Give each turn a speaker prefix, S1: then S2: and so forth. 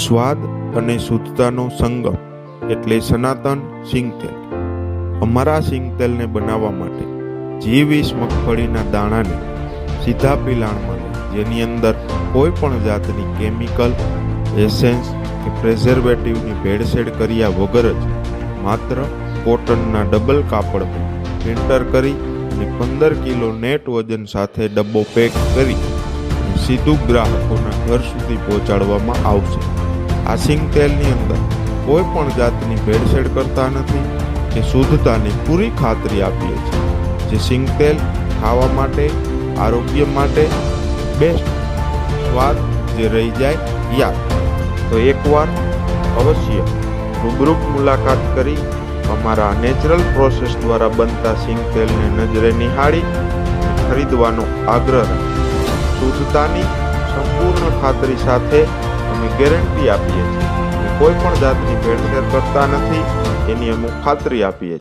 S1: સ્વાદ અને શુદ્ધતાનો સંગમ એટલે સનાતન સિંગ તેલ। અમારા સિંગ તેલને બનાવવા માટે G20 મગફળીના દાણાને સીધા પિલાણમાં લો, જેની અંદર કોઈ પણ જાતની કેમિકલ, એસેન્સ કે પ્રેઝર્વેટિવની ભેળસેળ કર્યા વગર જ માત્ર કોટનના ડબલ કાપડમાં ફિલ્ટર કરી અને 15 કિલો નેટ વજન સાથે ડબ્બો પેક કરી સીધું ગ્રાહકોના ઘર સુધી પહોંચાડવામાં આવશે। આ સિંગ તેલની અંદર કોઈ પણ જાતની ભેળસેળ કરતા નથી કે શુદ્ધતાની પૂરી ખાતરી આપીએ છીએ। જે સિંગ તેલ ખાવા માટે, આરોગ્ય માટે બેસ્ટ, સ્વાદ જે રહી જાય યાદ। તો એકવાર અવશ્ય રૂબરૂ મુલાકાત કરી અમારા નેચરલ પ્રોસેસ દ્વારા બનતા સિંગ તેલને નજરે નિહાળી ખરીદવાનો આગ્રહ રાખો। શુદ્ધતાની સંપૂર્ણ ખાતરી સાથે અમે ગેરંટી આપીએ છીએ, કોઈ પણ જાતની ભેળસેળ કરતા નથી એની અમે ખાતરી આપીએ છીએ।